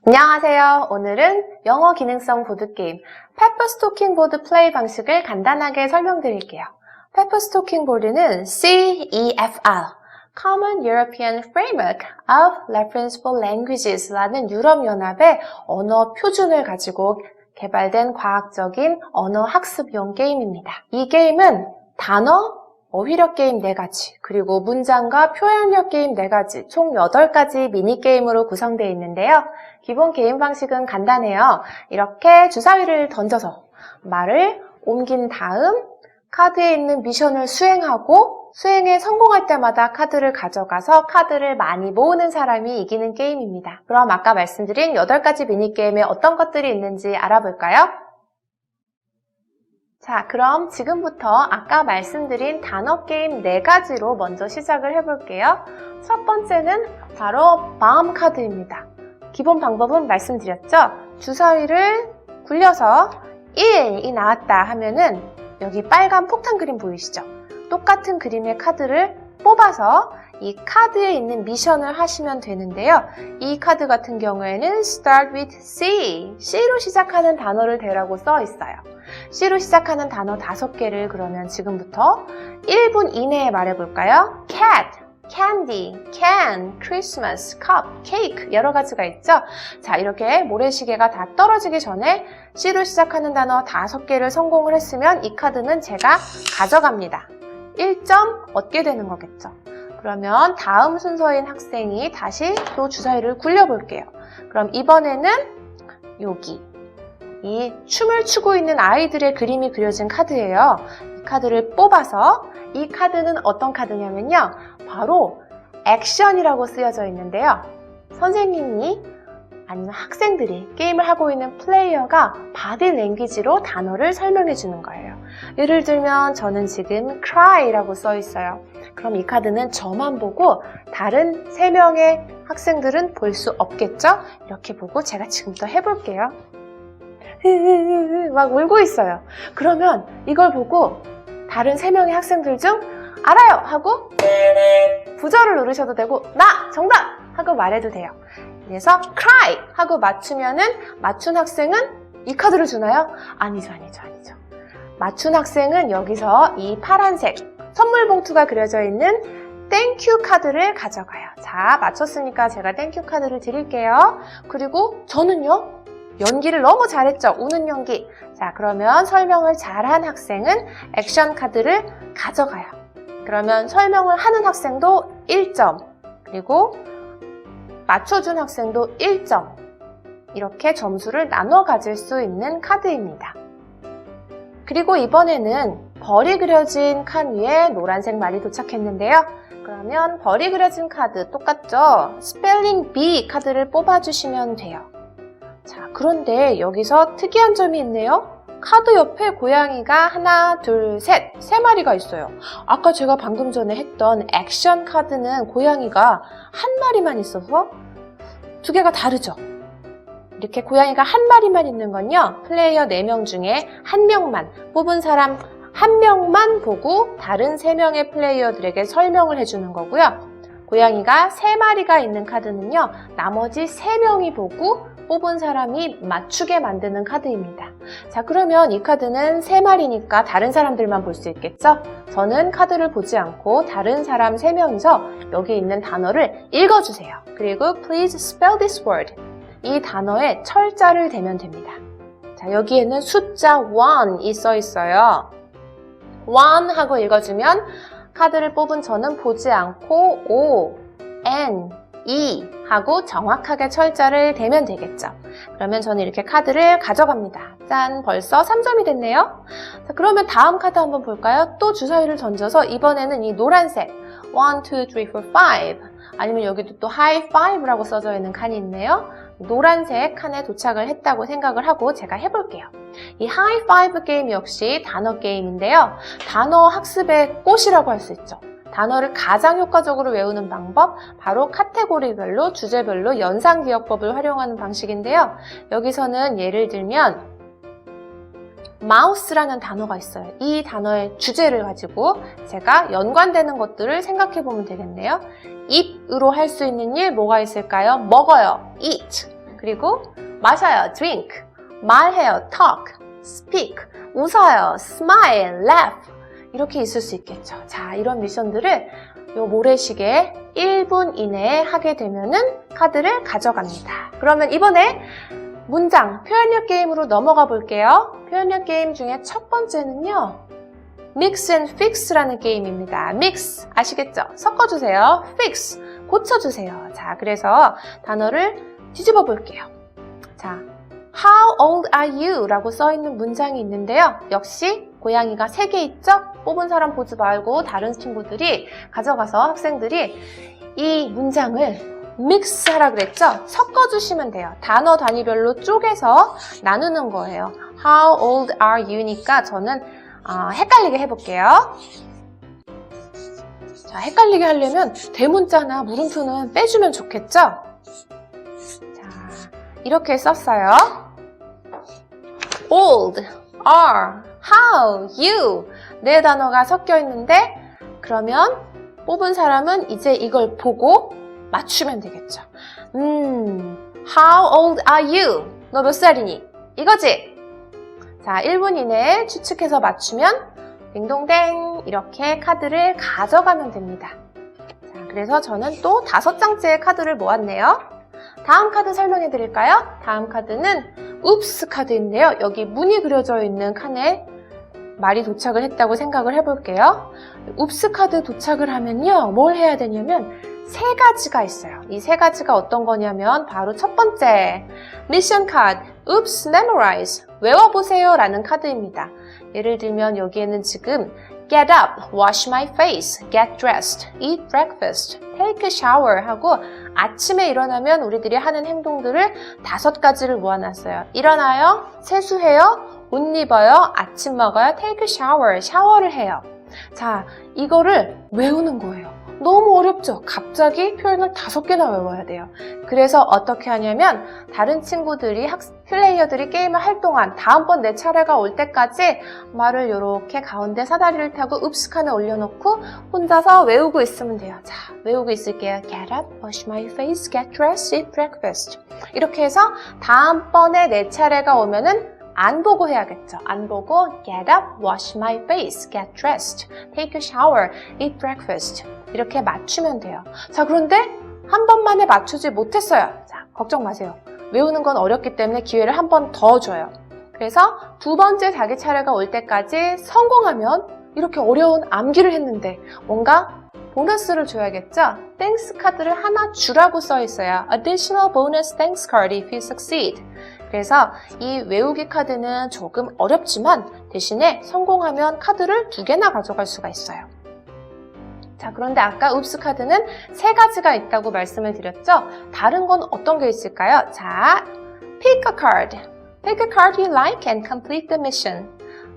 안녕하세요. 오늘은 영어 기능성 보드게임 페퍼스 토킹 보드 플레이 방식을 간단하게 설명드릴게요. 페퍼스 토킹 보드는 CEFR, Common European Framework of Referenceable Languages라는 유럽연합의 언어 표준을 가지고 개발된 과학적인 언어 학습용 게임입니다. 이 게임은 단어, 어휘력 게임 4가지, 그리고 문장과 표현력 게임 4가지, 총 8가지 미니게임으로 구성되어 있는데요. 기본 게임 방식은 간단해요. 이렇게 주사위를 던져서 말을 옮긴 다음 카드에 있는 미션을 수행하고 수행에 성공할 때마다 카드를 가져가서 카드를 많이 모으는 사람이 이기는 게임입니다. 그럼 아까 말씀드린 8가지 미니게임에 어떤 것들이 있는지 알아볼까요? 자, 그럼 지금부터 아까 말씀드린 단어 게임 4가지로 먼저 시작을 해볼게요. 첫 번째는 바로 마음 카드입니다. 기본 방법은 말씀드렸죠? 주사위를 굴려서 1이 나왔다 하면은 여기 빨간 폭탄 그림 보이시죠? 똑같은 그림의 카드를 뽑아서 이 카드에 있는 미션을 하시면 되는데요. 이 카드 같은 경우에는 Start with C, C로 시작하는 단어를 대라고 써 있어요. C로 시작하는 단어 5개를 그러면 지금부터 1분 이내에 말해볼까요? Cat, Candy, Can, Christmas, Cup, Cake 여러 가지가 있죠? 자, 이렇게 모래시계가 다 떨어지기 전에 C로 시작하는 단어 5개를 성공을 했으면 이 카드는 제가 가져갑니다. 1점 얻게 되는 거겠죠. 그러면 다음 순서인 학생이 다시 또 주사위를 굴려볼게요. 그럼 이번에는 여기 이 춤을 추고 있는 아이들의 그림이 그려진 카드예요. 이 카드를 뽑아서 이 카드는 어떤 카드냐면요. 바로 액션이라고 쓰여져 있는데요. 선생님이 아니면 학생들이 게임을 하고 있는 플레이어가 바디 랭귀지로 단어를 설명해 주는 거예요. 예를 들면 저는 지금 cry라고 써 있어요. 그럼 이 카드는 저만 보고 다른 3명의 학생들은 볼 수 없겠죠? 이렇게 보고 제가 지금부터 해볼게요. 막 울고 있어요. 그러면 이걸 보고 다른 3명의 학생들 중 알아요! 하고 부저를 누르셔도 되고 나! 정답! 하고 말해도 돼요. 그래서 cry! 하고 맞추면은 맞춘 학생은 이 카드를 주나요? 아니죠. 맞춘 학생은 여기서 이 파란색 선물 봉투가 그려져 있는 땡큐 카드를 가져가요. 자, 맞췄으니까 제가 땡큐 카드를 드릴게요. 그리고 저는요. 연기를 너무 잘했죠? 우는 연기. 자, 그러면 설명을 잘한 학생은 액션 카드를 가져가요. 그러면 설명을 하는 학생도 1점, 그리고 맞춰준 학생도 1점. 이렇게 점수를 나눠 가질 수 있는 카드입니다. 그리고 이번에는 벌이 그려진 칸 위에 노란색 말이 도착했는데요. 그러면 벌이 그려진 카드 똑같죠? 스펠링 B 카드를 뽑아주시면 돼요. 자, 그런데 여기서 특이한 점이 있네요. 카드 옆에 고양이가 하나, 둘, 셋, 3마리가 있어요. 아까 제가 방금 전에 했던 액션 카드는 고양이가 한 마리만 있어서 2개가 다르죠. 이렇게 고양이가 한 마리만 있는 건요. 플레이어 4명 중에 1명만, 뽑은 사람 1명만 보고 다른 3명의 플레이어들에게 설명을 해주는 거고요. 고양이가 3마리가 있는 카드는요. 나머지 3명이 보고 뽑은 사람이 맞추게 만드는 카드입니다. 자, 그러면 이 카드는 3마리니까 다른 사람들만 볼 수 있겠죠? 저는 카드를 보지 않고 다른 사람 3명이서 여기 있는 단어를 읽어주세요. 그리고 please spell this word. 이 단어에 철자를 대면 됩니다. 자, 여기에는 숫자 1이 써 있어요. 1 하고 읽어주면 카드를 뽑은 저는 보지 않고 O, N, E 하고 정확하게 철자를 대면 되겠죠. 그러면 저는 이렇게 카드를 가져갑니다. 짠! 벌써 3점이 됐네요. 자, 그러면 다음 카드 한번 볼까요? 또 주사위를 던져서 이번에는 이 노란색 1, 2, 3, 4, 5 아니면 여기도 또 high five라고 써져 있는 칸이 있네요. 노란색 칸에 도착을 했다고 생각을 하고 제가 해볼게요. 이 high five 게임 역시 단어 게임인데요. 단어 학습의 꽃이라고 할 수 있죠. 단어를 가장 효과적으로 외우는 방법, 바로 카테고리별로, 주제별로 연상기억법을 활용하는 방식인데요. 여기서는 예를 들면 마우스라는 단어가 있어요. 이 단어의 주제를 가지고 제가 연관되는 것들을 생각해 보면 되겠네요. 입으로 할 수 있는 일 뭐가 있을까요? 먹어요. eat. 그리고 마셔요. drink. 말해요. talk. speak. 웃어요. smile. laugh. 이렇게 있을 수 있겠죠. 자, 이런 미션들을 요 모래시계 1분 이내에 하게 되면은 카드를 가져갑니다. 그러면 이번에 문장, 표현력 게임으로 넘어가 볼게요. 표현력 게임 중에 첫 번째는요. Mix and Fix라는 게임입니다. Mix, 아시겠죠? 섞어주세요. Fix, 고쳐주세요. 자, 그래서 단어를 뒤집어 볼게요. 자, How old are you? 라고 써있는 문장이 있는데요. 역시 고양이가 3개 있죠? 뽑은 사람 보지 말고 다른 친구들이 가져가서 학생들이 이 문장을 믹스하라 그랬죠? 섞어주시면 돼요. 단어 단위별로 쪼개서 나누는 거예요. How old are you?니까 저는 헷갈리게 해볼게요. 자, 헷갈리게 하려면 대문자나 물음표는 빼주면 좋겠죠? 자, 이렇게 썼어요. Old, are, how, you 네 단어가 섞여 있는데 그러면 뽑은 사람은 이제 이걸 보고 맞추면 되겠죠. How old are you? 너 몇 살이니? 이거지? 자, 1분 이내에 추측해서 맞추면 딩동댕 이렇게 카드를 가져가면 됩니다. 자, 그래서 저는 또 5장째의 카드를 모았네요. 다음 카드 설명해 드릴까요? 다음 카드는 웁스 카드인데요. 여기 문이 그려져 있는 칸에 말이 도착을 했다고 생각을 해볼게요. 웁스 카드 도착을 하면요. 뭘 해야 되냐면 3가지가 있어요. 이 3가지가 어떤 거냐면 바로 첫 번째 미션 카드 Oops, memorize 외워보세요 라는 카드입니다. 예를 들면 여기에는 지금 Get up, wash my face, get dressed, eat breakfast, take a shower 하고 아침에 일어나면 우리들이 하는 행동들을 5가지를 모아놨어요. 일어나요, 세수해요, 옷 입어요, 아침 먹어요, take a shower, 샤워를 해요. 자, 이거를 외우는 거예요. 너무 어렵죠? 갑자기 표현을 5개나 외워야 돼요. 그래서 어떻게 하냐면 다른 친구들이 플레이어들이 게임을 할 동안 다음번 내 차례가 올 때까지 말을 이렇게 가운데 사다리를 타고 읍스칸에 올려놓고 혼자서 외우고 있으면 돼요. 자, 외우고 있을게요. Get up, wash my face, get dressed, eat breakfast. 이렇게 해서 다음번에 내 차례가 오면은 안 보고 해야겠죠. 안 보고 get up, wash my face, get dressed, take a shower, eat breakfast. 이렇게 맞추면 돼요. 자, 그런데 한 번만에 맞추지 못했어요. 자, 걱정 마세요. 외우는 건 어렵기 때문에 기회를 한 번 더 줘요. 그래서 2번째 자기 차례가 올 때까지 성공하면 이렇게 어려운 암기를 했는데 뭔가 보너스를 줘야겠죠? 땡스 카드를 하나 주라고 써 있어요. Additional bonus thanks card if you succeed. 그래서 이 외우기 카드는 조금 어렵지만 대신에 성공하면 카드를 2개나 가져갈 수가 있어요. 자, 그런데 아까 읍스 카드는 3가지가 있다고 말씀을 드렸죠? 다른 건 어떤 게 있을까요? 자, pick a card. Pick a card you like and complete the mission.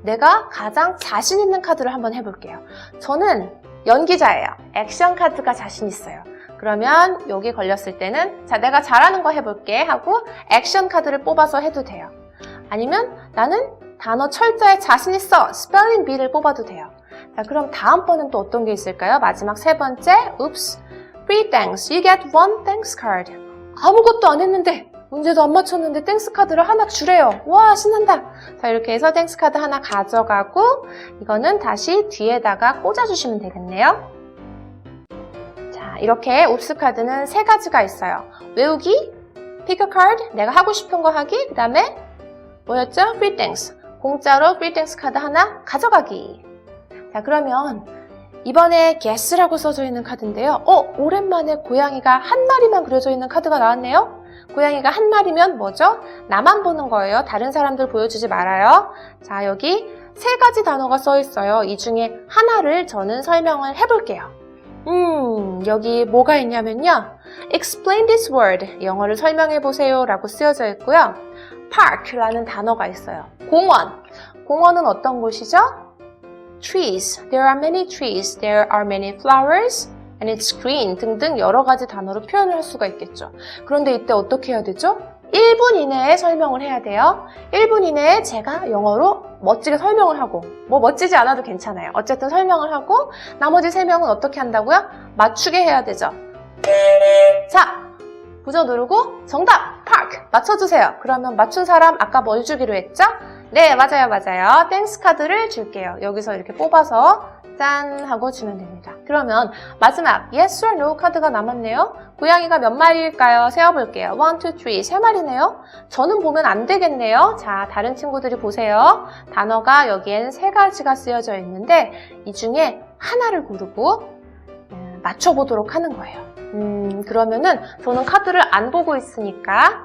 내가 가장 자신 있는 카드를 한번 해볼게요. 저는 연기자예요. 액션 카드가 자신 있어요. 그러면 여기 걸렸을 때는 자, 내가 잘하는 거 해볼게 하고 액션 카드를 뽑아서 해도 돼요. 아니면 나는 단어 철자에 자신 있어. 스펠링 B를 뽑아도 돼요. 자, 그럼 다음번은 또 어떤 게 있을까요? 마지막 3번째, oops, free thanks, you get one thanks card. 아무것도 안 했는데, 문제도 안 맞췄는데 땡스 카드를 하나 주래요. 와, 신난다. 자, 이렇게 해서 땡스 카드 하나 가져가고 이거는 다시 뒤에다가 꽂아주시면 되겠네요. 자, 이렇게 옵스 카드는 3가지가 있어요. 외우기, pick a card, 내가 하고 싶은 거 하기, 그 다음에 뭐였죠? free thanks, 공짜로 free thanks 카드 하나 가져가기. 자, 그러면 이번에 guess라고 써져 있는 카드인데요. 오랜만에 고양이가 한 마리만 그려져 있는 카드가 나왔네요. 고양이가 한 마리면 뭐죠? 나만 보는 거예요. 다른 사람들 보여주지 말아요. 자, 여기 3가지 단어가 써 있어요. 이 중에 하나를 저는 설명을 해볼게요. 여기 뭐가 있냐면요. Explain this word. 영어를 설명해 보세요 라고 쓰여져 있고요. Park라는 단어가 있어요. 공원. 공원은 어떤 곳이죠? Trees. There are many trees. There are many flowers. And it's green. 등등 여러 가지 단어로 표현을 할 수가 있겠죠. 그런데 이때 어떻게 해야 되죠? 1분 이내에 설명을 해야 돼요. 1분 이내에 제가 영어로 멋지게 설명을 하고 뭐 멋지지 않아도 괜찮아요. 어쨌든 설명을 하고 나머지 3명은 어떻게 한다고요? 맞추게 해야 되죠. 자, 부저 누르고 정답! Park! 맞춰주세요. 그러면 맞춘 사람 아까 뭘 주기로 했죠? 네, 맞아요. 땡스 카드를 줄게요. 여기서 이렇게 뽑아서 짠 하고 주면 됩니다. 그러면 마지막 yes or no 카드가 남았네요. 고양이가 몇 마리일까요? 세어볼게요. 1, 2, 3, 3마리네요. 저는 보면 안 되겠네요. 자, 다른 친구들이 보세요. 단어가 여기엔 3가지가 쓰여져 있는데 이 중에 하나를 고르고 맞춰보도록 하는 거예요. 그러면은 저는 카드를 안 보고 있으니까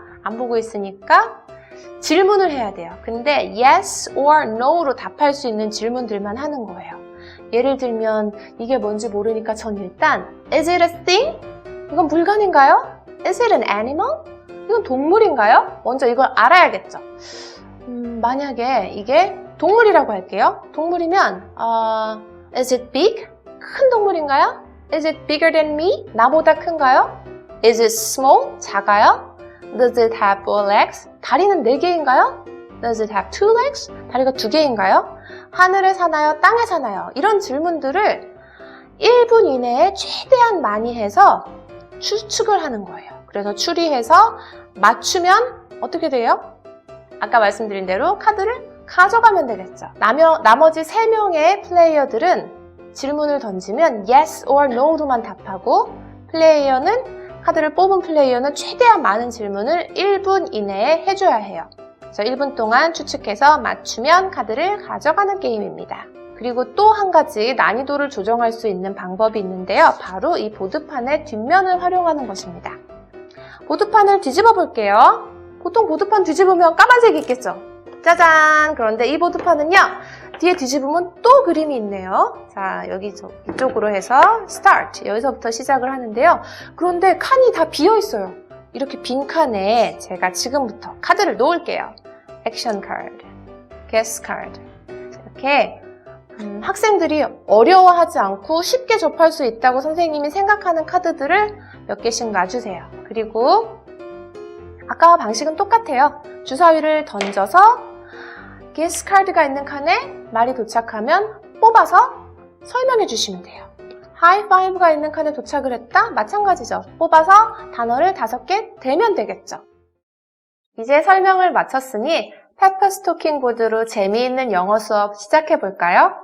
질문을 해야 돼요. 근데 yes or no로 답할 수 있는 질문들만 하는 거예요. 예를 들면 이게 뭔지 모르니까 전 일단 is it a thing? 이건 물건인가요? Is it an animal? 이건 동물인가요? 먼저 이걸 알아야겠죠. 만약에 이게 동물이라고 할게요. 동물이면 is it big? 큰 동물인가요? Is it bigger than me? 나보다 큰가요? Is it small? 작아요? Does it have 4 legs? 다리는 4개인가요? Does it have 2 legs? 다리가 2개인가요? 하늘에 사나요? 땅에 사나요? 이런 질문들을 1분 이내에 최대한 많이 해서 추측을 하는 거예요. 그래서 추리해서 맞추면 어떻게 돼요? 아까 말씀드린 대로 카드를 가져가면 되겠죠. 나머지 3명의 플레이어들은 질문을 던지면 yes or no로만 답하고 카드를 뽑은 플레이어는 최대한 많은 질문을 1분 이내에 해줘야 해요. 그래서 1분 동안 추측해서 맞추면 카드를 가져가는 게임입니다. 그리고 또 한 가지 난이도를 조정할 수 있는 방법이 있는데요. 바로 이 보드판의 뒷면을 활용하는 것입니다. 보드판을 뒤집어 볼게요. 보통 보드판 뒤집으면 까만색이 있겠죠? 짜잔! 그런데 이 보드판은요. 뒤에 뒤집으면 또 그림이 있네요. 자, 여기 이쪽으로 해서 start. 여기서부터 시작을 하는데요. 그런데 칸이 다 비어 있어요. 이렇게 빈 칸에 제가 지금부터 카드를 놓을게요. 액션 카드, 게스 카드. 이렇게 학생들이 어려워하지 않고 쉽게 접할 수 있다고 선생님이 생각하는 카드들을 몇 개씩 놔주세요. 그리고 아까와 방식은 똑같아요. 주사위를 던져서 게스 카드가 있는 칸에 말이 도착하면 뽑아서 설명해 주시면 돼요. 하이파이브가 있는 칸에 도착을 했다? 마찬가지죠. 뽑아서 단어를 5개 대면 되겠죠. 이제 설명을 마쳤으니 페퍼스 토킹 보드로 재미있는 영어 수업 시작해 볼까요?